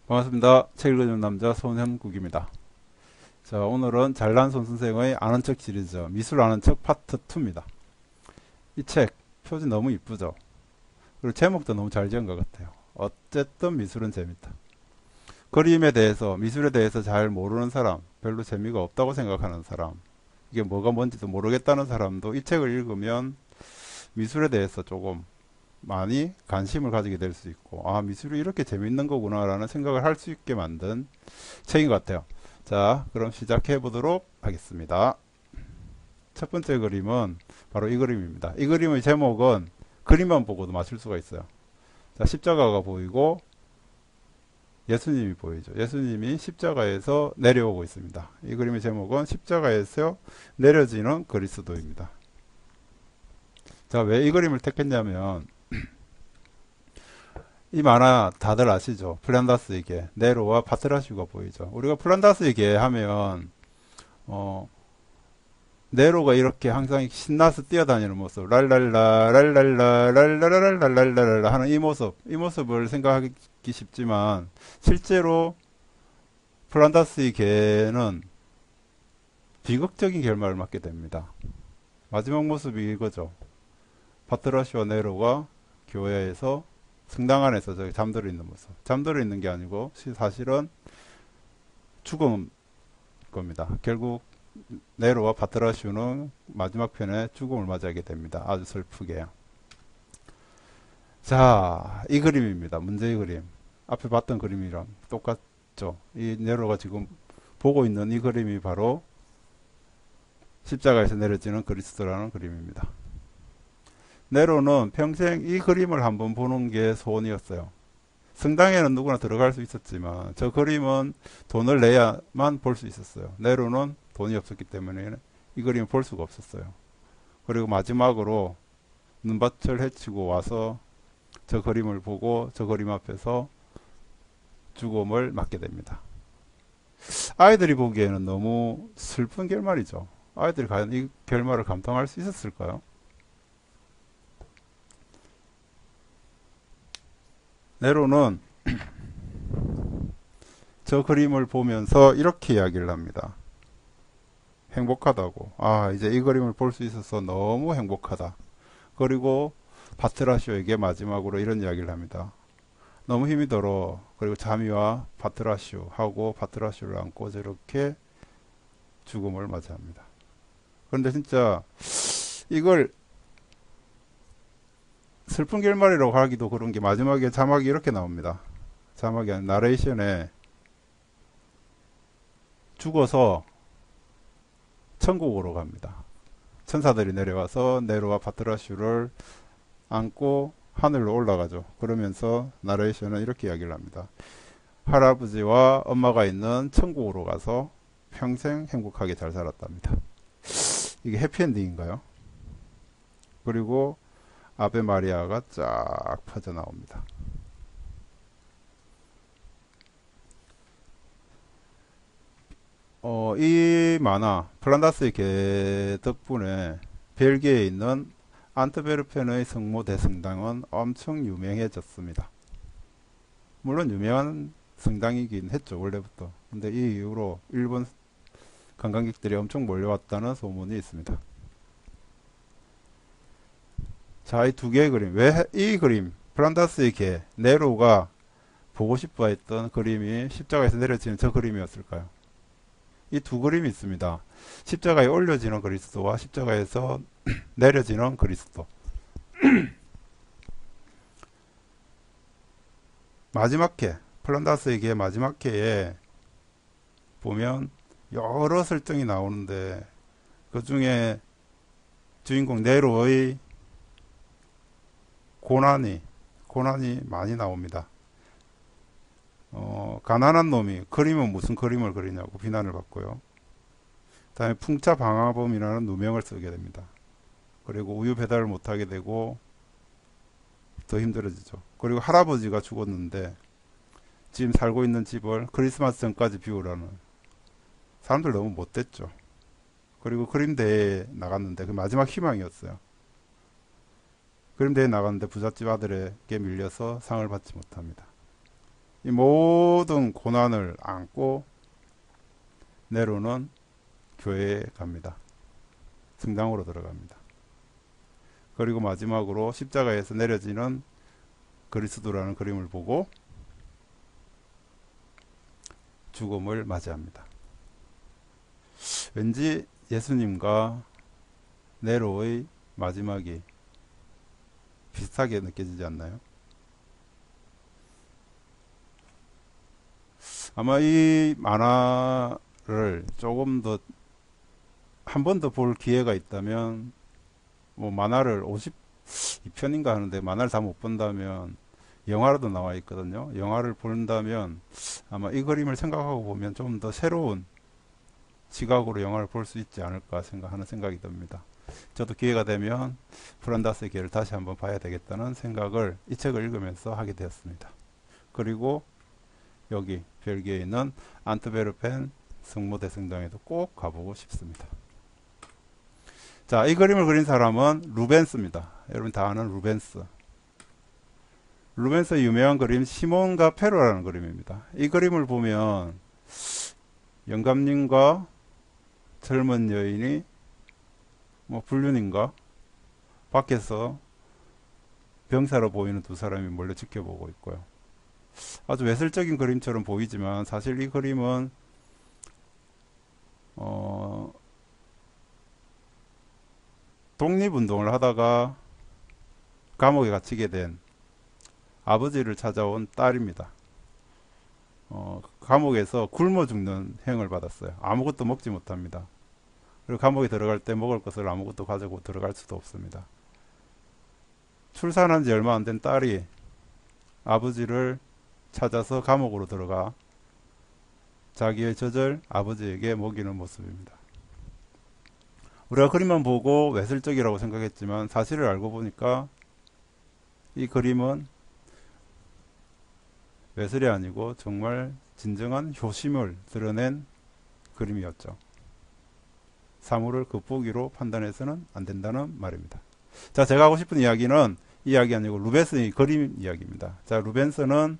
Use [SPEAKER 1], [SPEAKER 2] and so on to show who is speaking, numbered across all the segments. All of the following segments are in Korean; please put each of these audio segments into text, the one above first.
[SPEAKER 1] 반갑습니다. 책 읽어주는 남자 손현국입니다. 자, 오늘은 잘난 손 선생의 아는 척 시리즈 미술 아는 척 파트 2입니다. 이 책 표지 너무 이쁘죠? 그리고 제목도 너무 잘 지은 것 같아요. 어쨌든 미술은 재밌다. 그림에 대해서, 미술에 대해서 잘 모르는 사람, 별로 재미가 없다고 생각하는 사람, 이게 뭐가 뭔지도 모르겠다는 사람도 이 책을 읽으면 미술에 대해서 조금 많이 관심을 가지게 될 수 있고, 아, 미술이 이렇게 재밌는 거구나라는 생각을 할 수 있게 만든 책인 것 같아요. 자, 그럼 시작해 보도록 하겠습니다. 첫 번째 그림은 바로 이 그림입니다. 이 그림의 제목은 그림만 보고도 맞출 수가 있어요. 자, 십자가가 보이고 예수님이 보이죠. 예수님이 십자가에서 내려오고 있습니다. 이 그림의 제목은 십자가에서 내려지는 그리스도입니다. 자, 왜 이 그림을 택했냐면 이 만화 다들 아시죠? 플란다스에게 네로와 파트라슈가 보이죠. 우리가 플란다스에게 하면 네로가 이렇게 항상 신나서 뛰어다니는 모습, 랄랄라, 랄랄라, 랄랄랄랄랄랄라 하는 이 모습을 생각하기 쉽지만 실제로 플란다스의 개는 비극적인 결말을 맞게 됩니다. 마지막 모습이 이거죠. 파트라슈와 네로가 교회에서 성당 안에서 저기 잠들어 있는 모습. 잠들어 있는 게 아니고 사실은 죽은 겁니다. 결국 네로와 파트라슈는 마지막 편에 죽음을 맞이하게 됩니다. 아주 슬프게요. 자, 이 그림입니다. 문제의 그림. 앞에 봤던 그림이랑 똑같죠. 이 네로가 지금 보고 있는 이 그림이 바로 십자가에서 내려지는 그리스도라는 그림입니다. 네로는 평생 이 그림을 한번 보는 게 소원이었어요. 성당에는 누구나 들어갈 수 있었지만 저 그림은 돈을 내야만 볼 수 있었어요. 네로는 돈이 없었기 때문에 이 그림을 볼 수가 없었어요. 그리고 마지막으로 눈밭을 헤치고 와서 저 그림을 보고 저 그림 앞에서 죽음을 맞게 됩니다. 아이들이 보기에는 너무 슬픈 결말이죠. 아이들이 과연 이 결말을 감당할 수 있었을까요? 네로는 저 그림을 보면서 이렇게 이야기를 합니다. 행복하다고. 아, 이제 이 그림을 볼 수 있어서 너무 행복하다. 그리고 파트라쇼에게 마지막으로 이런 이야기를 합니다. 너무 힘이 들어. 그리고 자미와 파트라쇼 하고 파트라쇼를 안고 저렇게 죽음을 맞이합니다. 그런데 진짜 이걸 슬픈 결말이라고 하기도 그런 게 마지막에 자막이 이렇게 나옵니다. 자막이 아니라 나레이션에 죽어서 천국으로 갑니다. 천사들이 내려와서 네로와 파트라슈를 안고 하늘로 올라가죠. 그러면서 나레이션은 이렇게 이야기를 합니다. 할아버지와 엄마가 있는 천국으로 가서 평생 행복하게 잘 살았답니다. 이게 해피엔딩인가요? 그리고 아베 마리아가 쫙 퍼져나옵니다. 이 만화 플란다스의 개 덕분에 벨기에에 있는 안트베르펜의 성모 대성당은 엄청 유명해졌습니다. 물론 유명한 성당이긴 했죠, 원래부터. 근데 이 이후로 일본 관광객들이 엄청 몰려왔다는 소문이 있습니다. 자, 이 두 개의 그림. 왜 이 그림, 플란다스의 개, 네로가 보고 싶어 했던 그림이 십자가에서 내려지는 저 그림이었을까요? 이 두 그림이 있습니다. 십자가에 올려지는 그리스도와 십자가에서 내려지는 그리스도. 마지막 회, 플란다스의 개 마지막 회에 보면 여러 설정이 나오는데 그 중에 주인공 네로의 고난이 많이 나옵니다. 가난한 놈이 그림은 무슨 그림을 그리냐고 비난을 받고요. 그다음에 풍차방화범이라는 누명을 쓰게 됩니다. 그리고 우유 배달을 못하게 되고 더 힘들어지죠. 그리고 할아버지가 죽었는데 지금 살고 있는 집을 크리스마스 전까지 비우라는 사람들 너무 못됐죠. 그리고 그림대회에 나갔는데 그 마지막 희망이었어요. 그림대회에 나갔는데 부잣집 아들에게 밀려서 상을 받지 못합니다. 이 모든 고난을 안고 네로는 교회에 갑니다. 성당으로 들어갑니다. 그리고 마지막으로 십자가에서 내려지는 그리스도라는 그림을 보고 죽음을 맞이합니다. 왠지 예수님과 네로의 마지막이 비슷하게 느껴지지 않나요? 아마 이 만화를 조금 더 한 번 더 볼 기회가 있다면 뭐 만화를 52편인가 하는데 만화를 다 못 본다면 영화로도 나와 있거든요. 영화를 본다면 아마 이 그림을 생각하고 보면 좀 더 새로운 시각으로 영화를 볼 수 있지 않을까 생각하는 생각이 듭니다. 저도 기회가 되면 프란다스의 길을 다시 한번 봐야 되겠다는 생각을 이 책을 읽으면서 하게 되었습니다. 그리고 여기 벨기에에 있는 안트베르펜 성모대성당에도 꼭 가보고 싶습니다. 자, 이 그림을 그린 사람은 루벤스입니다. 여러분 다 아는 루벤스. 루벤스의 유명한 그림 시몬과 페로라는 그림입니다. 이 그림을 보면 영감님과 젊은 여인이 뭐 불륜인가 밖에서 병사로 보이는 두 사람이 몰래 지켜보고 있고요. 아주 외설적인 그림처럼 보이지만 사실 이 그림은 독립운동을 하다가 감옥에 갇히게 된 아버지를 찾아온 딸입니다. 감옥에서 굶어 죽는 행을 받았어요. 아무것도 먹지 못합니다. 그리고 감옥에 들어갈 때 먹을 것을 아무것도 가지고 들어갈 수도 없습니다. 출산한 지 얼마 안 된 딸이 아버지를 찾아서 감옥으로 들어가 자기의 젖을 아버지에게 먹이는 모습입니다. 우리가 그림만 보고 외설적이라고 생각했지만 사실을 알고 보니까 이 그림은 외설이 아니고 정말 진정한 효심을 드러낸 그림이었죠. 사물을 겉보기로 판단해서는 안 된다는 말입니다. 자, 제가 하고 싶은 이야기는 이 이야기 아니고 루벤스의 그림 이야기입니다. 자, 루벤스는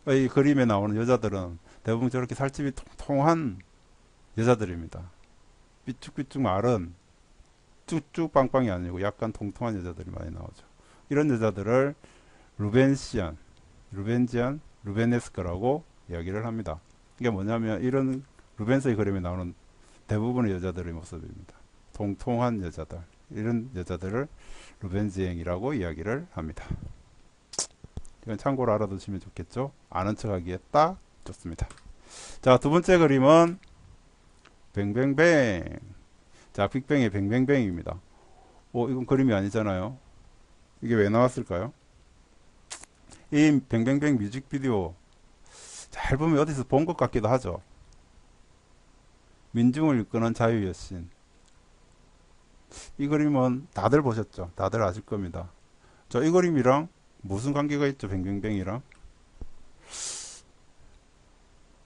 [SPEAKER 1] 이 그림에 나오는 여자들은 대부분 저렇게 살집이 통통한 여자들입니다. 삐쭉삐쭉 마른 쭉쭉 빵빵이 아니고 약간 통통한 여자들이 많이 나오죠. 이런 여자들을 루벤시안, 루베네스크라고 이야기를 합니다. 이게 뭐냐면 이런 루벤스의 그림에 나오는 대부분의 여자들의 모습입니다. 통통한 여자들, 이런 여자들을 루벤지앵이라고 이야기를 합니다. 이건 참고로 알아두시면 좋겠죠. 아는 척하기에 딱 좋습니다. 자, 두 번째 그림은 뱅뱅뱅. 자, 빅뱅의 뱅뱅뱅입니다. 이건 그림이 아니잖아요. 이게 왜 나왔을까요? 이 뱅뱅뱅 뮤직비디오 잘 보면 어디서 본 것 같기도 하죠. 민중을 이끄는 자유여신. 이 그림은 다들 보셨죠? 다들 아실 겁니다. 이 그림이랑 무슨 관계가 있죠? 뱅뱅뱅이랑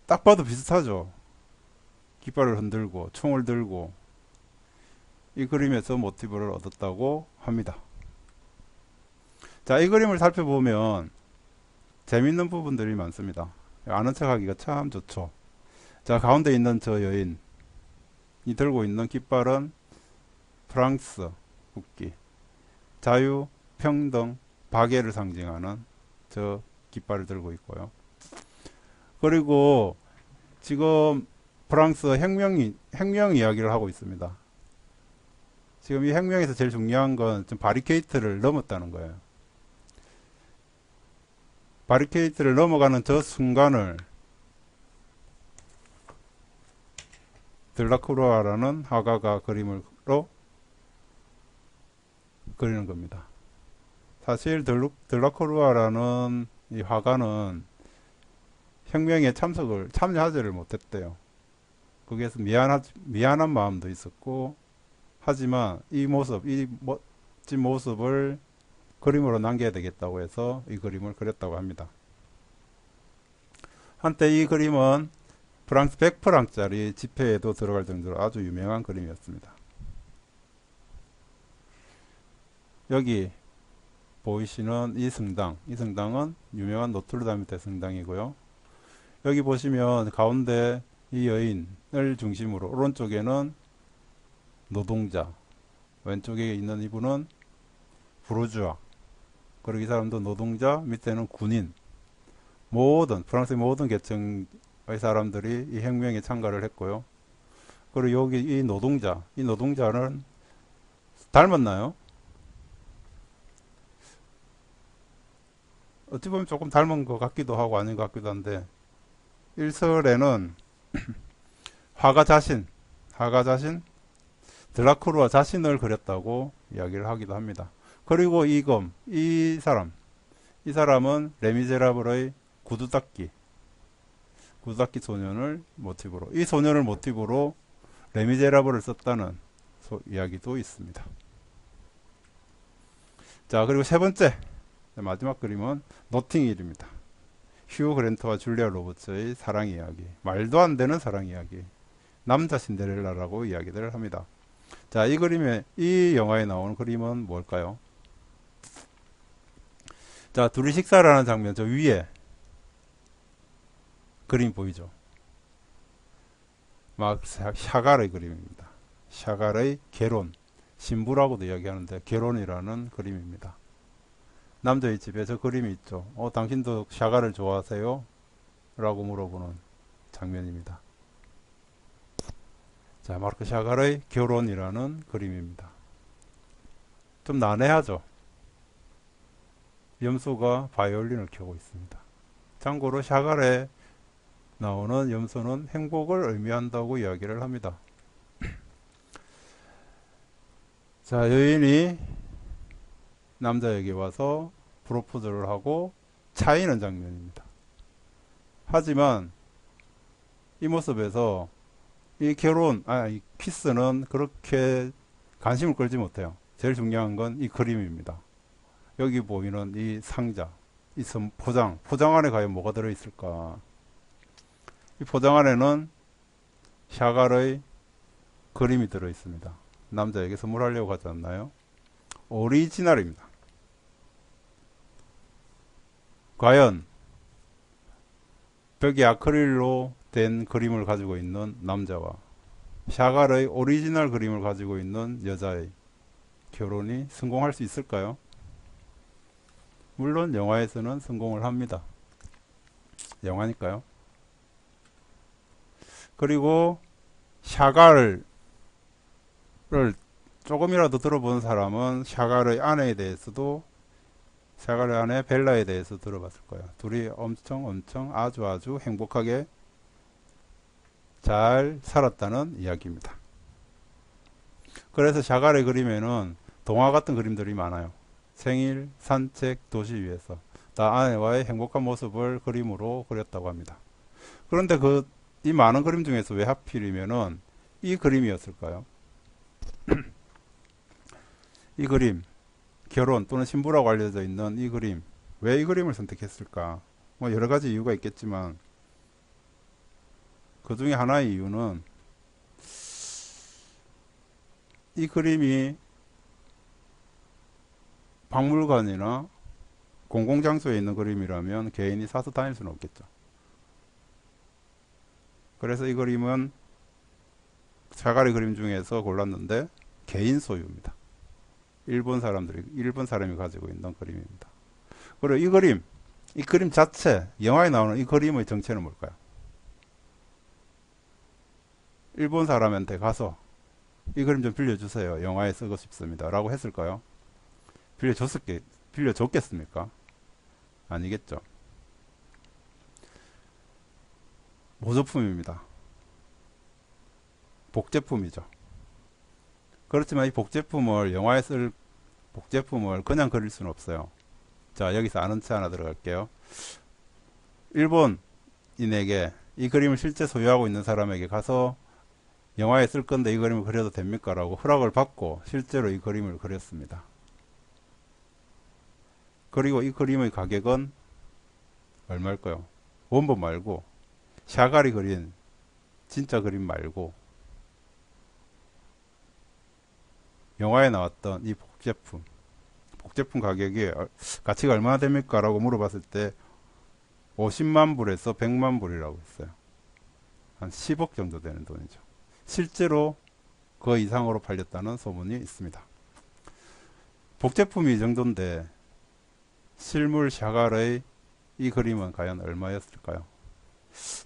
[SPEAKER 1] 딱 봐도 비슷하죠. 깃발을 흔들고 총을 들고 이 그림에서 모티브를 얻었다고 합니다. 자, 이 그림을 살펴보면 재밌는 부분들이 많습니다. 아는 척하기가 참 좋죠. 자, 가운데 있는 저 여인이 들고 있는 깃발은 프랑스 국기, 자유, 평등, 박애를 상징하는 저 깃발을 들고 있고요. 그리고 지금 프랑스 혁명 이야기를 하고 있습니다. 지금 이 혁명에서 제일 중요한 건 좀 바리케이트를 넘었다는 거예요. 바리케이트를 넘어가는 저 순간을 들라크루아라는 화가가 그림으로 그리는 겁니다. 사실 들라크루아라는 이 화가는 혁명에 참여하지를 못했대요. 거기에서 미안한 마음도 있었고, 하지만 이 멋진 모습을 그림으로 남겨야 되겠다고 해서 이 그림을 그렸다고 합니다. 한때 이 그림은 프랑스 100프랑짜리 지폐에도 들어갈 정도로 아주 유명한 그림이었습니다. 여기 보이시는 이 성당, 이 성당은 유명한 노트르담 대성당이고요. 여기 보시면 가운데 이 여인을 중심으로 오른쪽에는 노동자, 왼쪽에 있는 이분은 부르주아, 그리고 이 사람도 노동자, 밑에는 군인, 모든 프랑스의 모든 계층의 사람들이 이 혁명에 참가를 했고요. 그리고 여기 이 노동자는 닮았나요? 어찌 보면 조금 닮은 것 같기도 하고 아닌 것 같기도 한데, 일설에는 화가 자신 드라쿠르와 자신을 그렸다고 이야기를 하기도 합니다. 그리고 이 사람은 레미제라블의 구두닦기 소년을 모티브로, 이 소년을 모티브로 레미제라블을 썼다는 이야기도 있습니다. 자, 그리고 세 번째 마지막 그림은 노팅힐입니다. 휴 그랜트와 줄리아 로버츠의 사랑 이야기, 말도 안 되는 사랑 이야기, 남자 신데렐라라고 이야기들을 합니다. 자, 이 영화에 나오는 그림은 뭘까요? 자, 둘이 식사를 하는 장면, 저 위에 그림 보이죠? 막 샤갈의 그림입니다. 샤갈의 개론, 신부라고도 이야기하는데 개론이라는 그림입니다. 남자의 집에 저 그림이 있죠. 당신도 샤갈을 좋아하세요? 라고 물어보는 장면입니다. 자, 마르크 샤갈의 결혼이라는 그림입니다. 좀 난해하죠. 염소가 바이올린을 켜고 있습니다. 참고로 샤갈에 나오는 염소는 행복을 의미한다고 이야기를 합니다. 자, 여인이 남자에게 와서 프로포즈를 하고 차이는 장면입니다. 하지만 이 모습에서 이 키스는 그렇게 관심을 끌지 못해요. 제일 중요한 건 이 그림입니다. 여기 보이는 이 상자, 이 포장 안에 과연 뭐가 들어있을까? 이 포장 안에는 샤갈의 그림이 들어있습니다. 남자에게 선물하려고 하지 않나요? 오리지널입니다. 과연 벽에 아크릴로 된 그림을 가지고 있는 남자와 샤갈의 오리지널 그림을 가지고 있는 여자의 결혼이 성공할 수 있을까요? 물론 영화에서는 성공을 합니다. 영화니까요. 그리고 샤갈을 조금이라도 들어본 사람은 샤갈의 아내 벨라에 대해서 들어봤을 거예요. 둘이 엄청 아주 행복하게 잘 살았다는 이야기입니다. 그래서 샤갈의 그림에는 동화 같은 그림들이 많아요. 생일, 산책, 도시 위에서 다 아내와의 행복한 모습을 그림으로 그렸다고 합니다. 그런데 이 많은 그림 중에서 왜 하필이면은 이 그림이었을까요? 이 그림, 결혼 또는 신부라고 알려져 있는 이 그림, 왜 이 그림을 선택했을까? 뭐 여러 가지 이유가 있겠지만 그 중에 하나의 이유는 이 그림이 박물관이나 공공장소에 있는 그림이라면 개인이 사서 다닐 수는 없겠죠. 그래서 이 그림은 샤갈의 그림 중에서 골랐는데 개인 소유입니다. 일본 사람이 가지고 있는 그림입니다. 그리고 이 그림 자체, 영화에 나오는 이 그림의 정체는 뭘까요? 일본 사람한테 가서 이 그림 좀 빌려주세요. 영화에 쓰고 싶습니다. 라고 했을까요? 빌려줬겠습니까? 아니겠죠. 모조품입니다. 복제품이죠. 그렇지만 이 영화에 쓸 복제품을 그냥 그릴 수는 없어요. 자, 여기서 아는 체 하나 들어갈게요. 일본인에게 이 그림을 실제 소유하고 있는 사람에게 가서 영화에 쓸 건데 이 그림을 그려도 됩니까? 라고 허락을 받고 실제로 이 그림을 그렸습니다. 그리고 이 그림의 가격은 얼마일까요? 원본 말고 샤갈이 그린 진짜 그림 말고 복제품 가격이 가치가 얼마나 됩니까? 라고 물어봤을 때 50만 불에서 100만 불이라고 했어요. 한 10억 정도 되는 돈이죠. 실제로 그 이상으로 팔렸다는 소문이 있습니다. 복제품이 이 정도인데 실물 샤갈의 이 그림은 과연 얼마였을까요?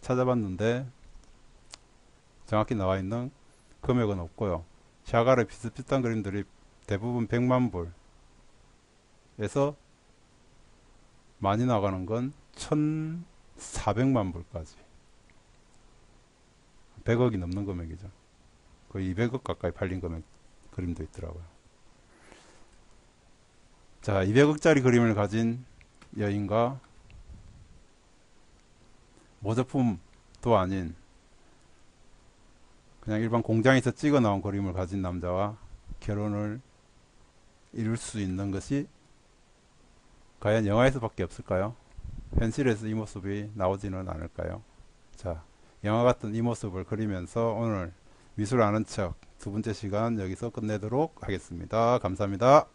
[SPEAKER 1] 찾아봤는데 정확히 나와 있는 금액은 없고요. 샤갈의 비슷비슷한 그림들이 대부분 100만 불에서 많이 나가는 건 1,400만 불까지. 100억이 넘는 금액이죠. 거의 200억 가까이 팔린 그림도 있더라고요. 자, 200억짜리 그림을 가진 여인과 모조품도 아닌 그냥 일반 공장에서 찍어 나온 그림을 가진 남자와 결혼을 이룰 수 있는 것이 과연 영화에서밖에 없을까요? 현실에서 이 모습이 나오지는 않을까요? 자, 영화 같은 이 모습을 그리면서 오늘 미술 아는 척 두 번째 시간 여기서 끝내도록 하겠습니다. 감사합니다.